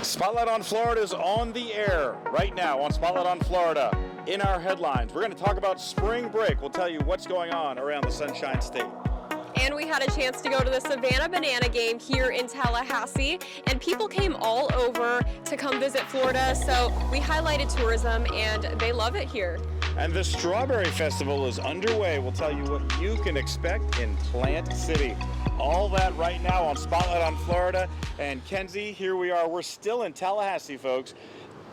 Spotlight on Florida is on the air right now on Spotlight on Florida. In our headlines, we're going to talk about spring break. We'll tell you what's going on around the Sunshine State. And we had a chance to go to the Savannah Banana Game here in Tallahassee, and people came all over to come visit Florida, so we highlighted tourism, and they love it here. And the Strawberry Festival is underway. We'll tell you what you can expect in Plant City. All that right now on Spotlight on Florida. And Kenzie, here we are. We're still in Tallahassee, folks.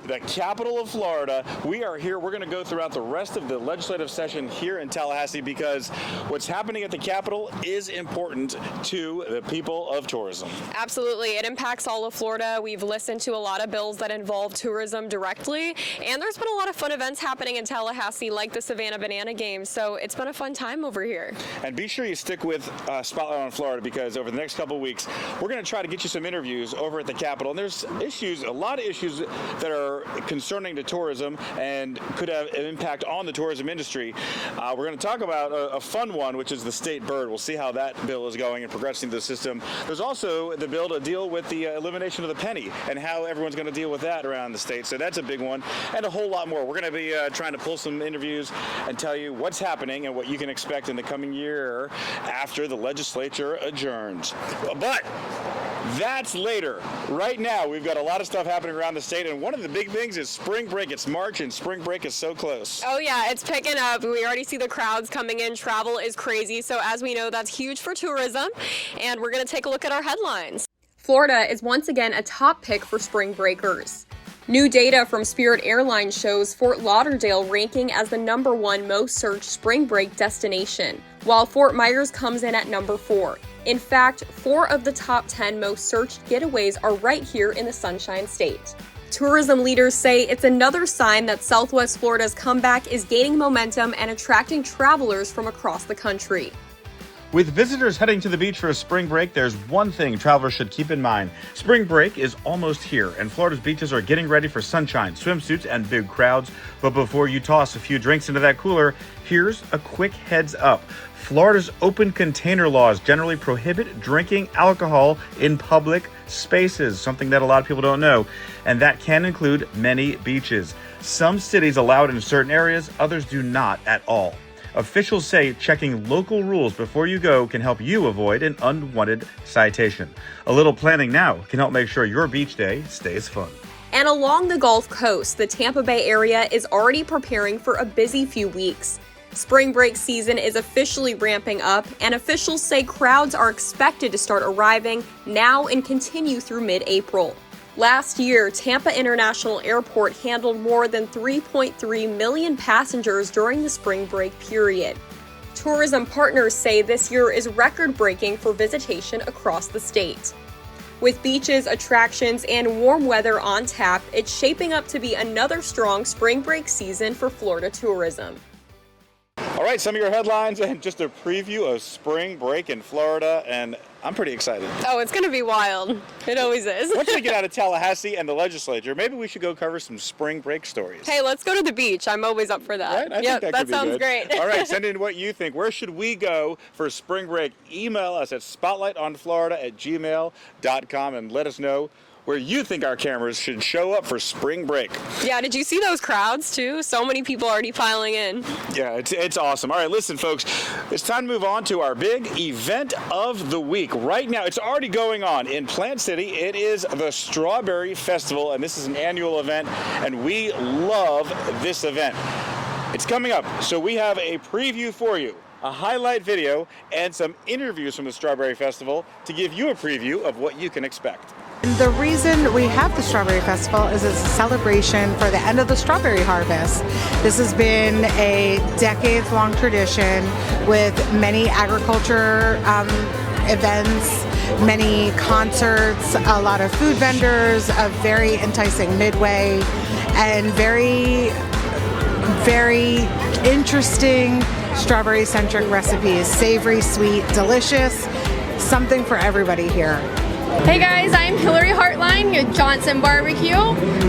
The capital of Florida. We are here. We're going to go throughout the rest of the legislative session here in Tallahassee because what's happening at the Capitol is important to the people of tourism. Absolutely. It impacts all of Florida. We've listened to a lot of bills that involve tourism directly, and there's been a lot of fun events happening in Tallahassee like the Savannah Banana Game, so it's been a fun time over here. And be sure you stick with Spotlight on Florida because over the next couple of weeks, we're going to try to get you some interviews over at the Capitol. And there's issues, a lot of issues that are concerning to tourism and could have an impact on the tourism industry. We're going to talk about a fun one, which is the state bird. We'll see how that bill is going and progressing through the system. There's also the bill to deal with the elimination of the penny and how everyone's going to deal with that around the state. So that's a big one, and a whole lot more. We're going to be trying to pull some interviews and tell you what's happening and what you can expect in the coming year after the legislature adjourns. But that's later. Right now, we've got a lot of stuff happening around the state, and one of the big things is spring break. It's March, and spring break is so close. Oh yeah, it's picking up. We already see the crowds coming in. Travel is crazy, so as we know, that's huge for tourism, and we're going to take a look at our headlines. Florida is once again a top pick for spring breakers. New data from Spirit Airlines shows Fort Lauderdale ranking as the #1 most searched spring break destination, while Fort Myers comes in at #4. In fact, 4 of the top 10 most searched getaways are right here in the Sunshine State. Tourism leaders say it's another sign that Southwest Florida's comeback is gaining momentum and attracting travelers from across the country. With visitors heading to the beach for a spring break, there's one thing travelers should keep in mind. Spring break is almost here, and Florida's beaches are getting ready for sunshine, swimsuits, and big crowds. But before you toss a few drinks into that cooler, here's a quick heads up. Florida's open container laws generally prohibit drinking alcohol in public spaces, something that a lot of people don't know, and that can include many beaches. Some cities allow it in certain areas, others do not at all. Officials say checking local rules before you go can help you avoid an unwanted citation. A little planning now can help make sure your beach day stays fun. And along the Gulf Coast, the Tampa Bay area is already preparing for a busy few weeks. Spring break season is officially ramping up, and officials say crowds are expected to start arriving now and continue through mid-April. Last year, Tampa International Airport handled more than 3.3 million passengers during the spring break period. Tourism partners say this year is record-breaking for visitation across the state. With beaches, attractions, and warm weather on tap, it's shaping up to be another strong spring break season for Florida tourism. All right, some of your headlines and just a preview of spring break in Florida, and I'm pretty excited. Oh, it's going to be wild. It always is. Once we get out of Tallahassee and the legislature, maybe we should go cover some spring break stories. Hey, let's go to the beach. I'm always up for that. Right? I think that sounds great. All right, send in what you think. Where should we go for spring break? Email us at spotlightonflorida@gmail.com and let us know where you think our cameras should show up for spring break. Yeah, did you see those crowds too? So many people already piling in. Yeah, it's awesome. All right, listen, folks, it's time to move on to our big event of the week. Right now, it's already going on in Plant City. It is the Strawberry Festival, and this is an annual event, and we love this event. It's coming up, so we have a preview for you, a highlight video, and some interviews from the Strawberry Festival to give you a preview of what you can expect. The reason we have the Strawberry Festival is it's a celebration for the end of the strawberry harvest. This has been a decades-long tradition with many agriculture events, many concerts, a lot of food vendors, a very enticing midway, and very, very interesting strawberry-centric recipes. Savory, sweet, delicious, something for everybody here. Hey guys, I'm Hillary Hartline at Johnson Barbecue.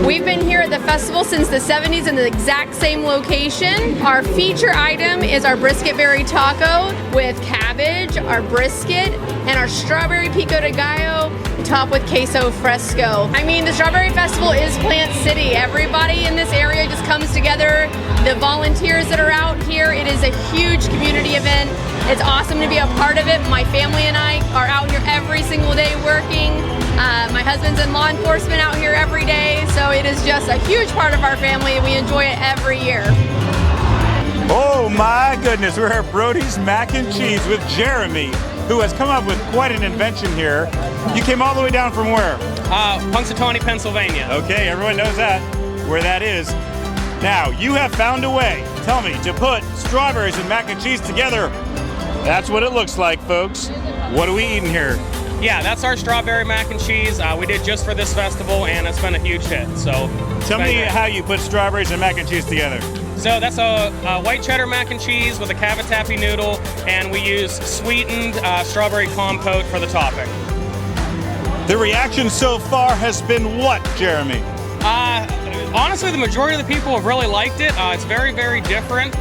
We've been here at the festival since the 70s in the exact same location. Our feature item is our brisket berry taco with cabbage, our brisket, and our strawberry pico de gallo topped with queso fresco. I mean, the Strawberry Festival is Plant City. Everybody in this area just comes together. The volunteers that are out here, it is a huge community event. It's awesome to be a part of it. My family and I are out here every single day working. My husband's in law enforcement out here every day, so it is just a huge part of our family. We enjoy it every year. Oh my goodness, we're at Brody's Mac and Cheese with Jeremy, who has come up with quite an invention here. You came all the way down from where? Punxsutawney, Pennsylvania. Okay, everyone knows that, where that is. Now, you have found a way, tell me, to put strawberries and mac and cheese together. That's what it looks like, folks. What are we eating here? Yeah, that's our strawberry mac and cheese. We did just for this festival, and it's been a huge hit. So Tell me how you put strawberries and mac and cheese together. So that's a white cheddar mac and cheese with a cavatappi noodle, and we use sweetened strawberry compote for the topping. The reaction so far has been what, Jeremy? Honestly, the majority of the people have really liked it. It's very, very different.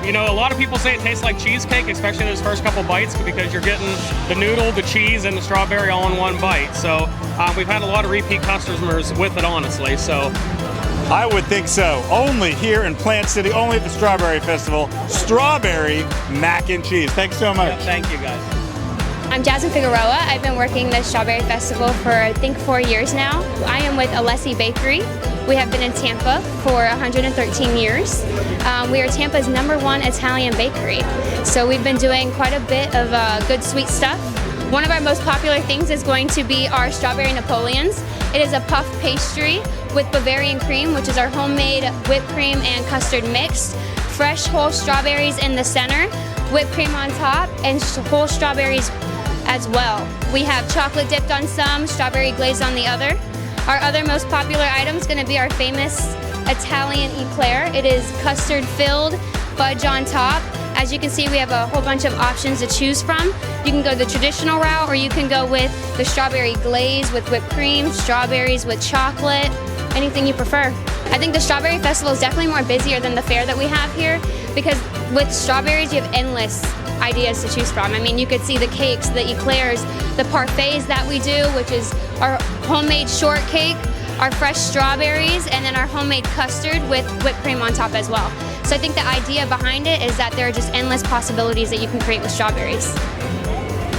You know, a lot of people say it tastes like cheesecake, especially those first couple bites, because you're getting the noodle, the cheese, and the strawberry all in one bite. So we've had a lot of repeat customers with it, honestly. So I would think so. Only here in Plant City, only at the Strawberry Festival, strawberry mac and cheese. Thanks so much. yeah, thank you, guys. I'm Jasmine Figueroa. I've been working the Strawberry Festival for I think 4 years now. I am with Alessi Bakery. We have been in Tampa for 113 years. We are Tampa's #1 Italian bakery. So we've been doing quite a bit of good sweet stuff. One of our most popular things is going to be our Strawberry Napoleons. It is a puff pastry with Bavarian cream, which is our homemade whipped cream and custard mix. Fresh whole strawberries in the center, whipped cream on top, and whole strawberries as well. We have chocolate dipped on some, strawberry glazed on the other. Our other most popular item is going to be our famous Italian eclair. It is custard filled, fudge on top. As you can see, we have a whole bunch of options to choose from. You can go the traditional route, or you can go with the strawberry glaze with whipped cream, strawberries with chocolate, anything you prefer. I think the Strawberry Festival is definitely more busier than the fair that we have here, because with strawberries you have endless ideas to choose from. I mean, you could see the cakes, the eclairs, the parfaits that we do, which is our homemade shortcake, our fresh strawberries, and then our homemade custard with whipped cream on top as well. So I think the idea behind it is that there are just endless possibilities that you can create with strawberries.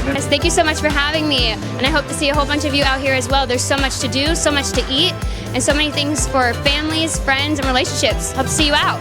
Yes, thank you so much for having me, and I hope to see a whole bunch of you out here as well. There's so much to do, so much to eat, and so many things for families, friends, and relationships. Hope to see you out.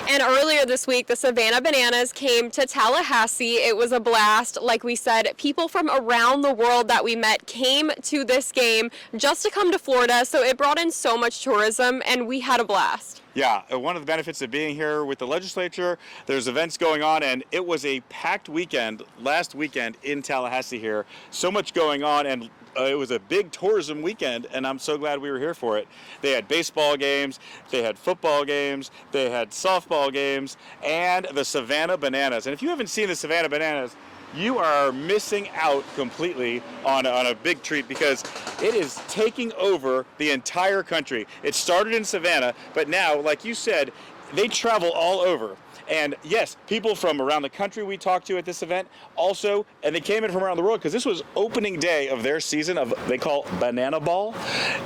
And earlier this week, the Savannah Bananas came to Tallahassee. It was a blast. Like we said, people from around the world that we met came to this game just to come to Florida. So it brought in so much tourism, and we had a blast. Yeah, one of the benefits of being here with the legislature, there's events going on, and it was a packed weekend last weekend in Tallahassee here. So much going on, and it was a big tourism weekend, and I'm so glad we were here for it. They had baseball games, they had football games, they had softball games, and the Savannah Bananas. And if you haven't seen the Savannah Bananas, you are missing out completely on a big treat, because it is taking over the entire country. It started in Savannah, but now, like you said, they travel all over. And yes, people from around the country we talked to at this event also, and they came in from around the world, because this was opening day of their season of, they call Banana Ball,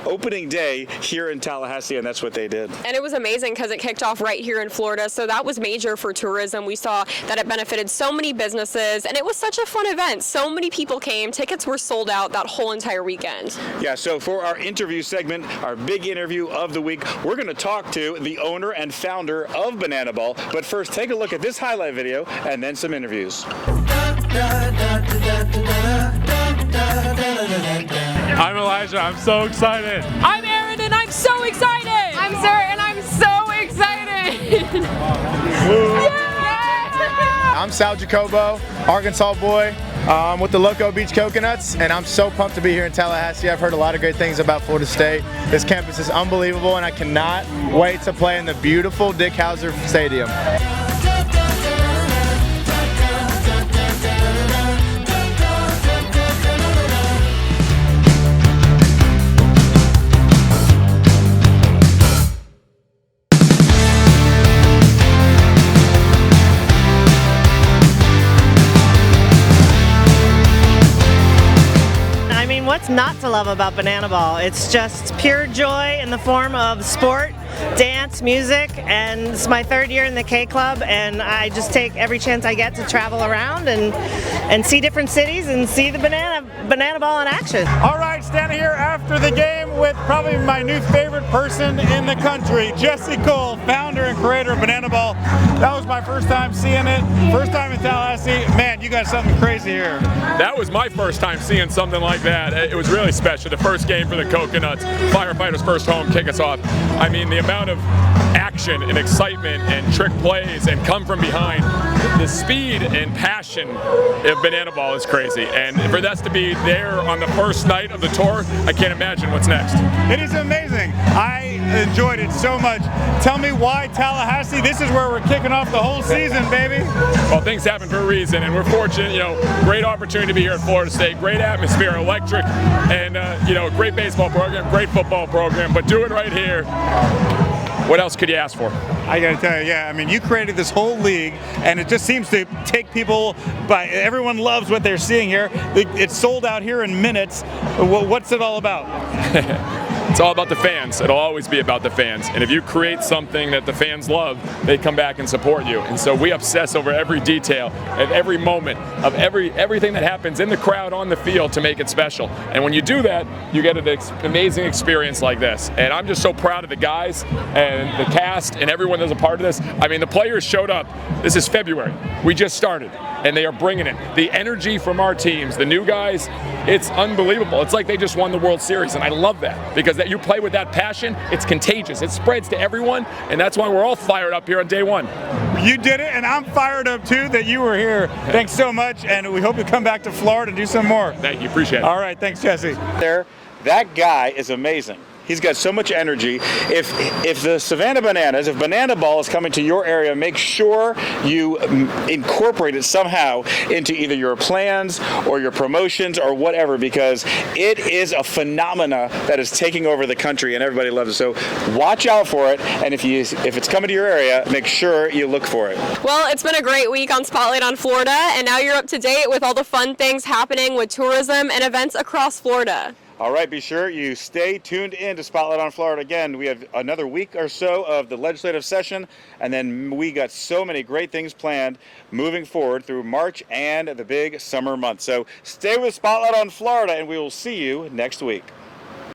opening day here in Tallahassee, and that's what they did. And it was amazing because it kicked off right here in Florida, so that was major for tourism. We saw that it benefited so many businesses, and it was such a fun event. So many people came. Tickets were sold out that whole entire weekend. Yeah, so for our interview segment, our big interview of the week, we're going to talk to the owner and founder of Banana Ball. But first, take a look at this highlight video and then some interviews. I'm Elijah. I'm so excited. I'm Erin, and I'm so excited. I'm Sarah, and I'm so excited. I'm Sal Jacobo, Arkansas boy, with the Loco Beach Coconuts, and I'm so pumped to be here in Tallahassee. I've heard a lot of great things about Florida State. This campus is unbelievable, and I cannot wait to play in the beautiful Dick Howser Stadium. love about Banana Ball. It's just pure joy in the form of sport, dance, music, and it's my 3rd year in the K Club, and I just take every chance I get to travel around and see different cities and see the banana ball in action. All right, standing here after the game with probably my new favorite person in the country, Jesse Cole, founder and creator of Banana Ball. That was my first time seeing it, first time in Tallahassee. Man, you got something crazy here. That was my first time seeing something like that. It was really special. The first game for the Coconuts, Firefighters' first home, kick us off. I mean, the amount of action and excitement and trick plays and come from behind, the speed and passion of Banana Ball is crazy. And for us to be there on the first night of the tour, I can't imagine what's next. It is amazing. I enjoyed it so much. Tell me why Tallahassee? This is where we're kicking off the whole season, baby. Well, things happen for a reason, and we're fortunate. Great opportunity to be here at Florida State. Great atmosphere, electric, and great baseball program, great football program. But do it right here. What else could you ask for? I got to tell you, yeah. I mean, you created this whole league, and it just seems to take people by. Everyone loves what they're seeing here. It's sold out here in minutes. What's it all about? It's all about the fans. It'll always be about the fans. And if you create something that the fans love, they come back and support you. And so we obsess over every detail, at every moment, of everything that happens in the crowd, on the field, to make it special. And when you do that, you get an amazing experience like this. And I'm just so proud of the guys and the cast and everyone that's a part of this. I mean, the players showed up. This is February. We just started, and they are bringing it. The energy from our teams, the new guys, it's unbelievable. It's like they just won the World Series, and I love that, because that you play with that passion, it's contagious. It spreads to everyone, and that's why we're all fired up here on day one. You did it, and I'm fired up too that you were here. Thanks so much, and we hope you come back to Florida and do some more. Thank you, appreciate it. All right, thanks, Jesse. That guy is amazing. He's got so much energy. If the Savannah Bananas, if Banana Ball is coming to your area, make sure you incorporate it somehow into either your plans or your promotions or whatever, because it is a phenomena that is taking over the country and everybody loves it. So watch out for it, and if it's coming to your area, make sure you look for it. Well, it's been a great week on Spotlight on Florida, and now you're up to date with all the fun things happening with tourism and events across Florida. All right, be sure you stay tuned in to Spotlight on Florida. Again, we have another week or so of the legislative session, and then we got so many great things planned moving forward through March and the big summer months. So stay with Spotlight on Florida, and we will see you next week.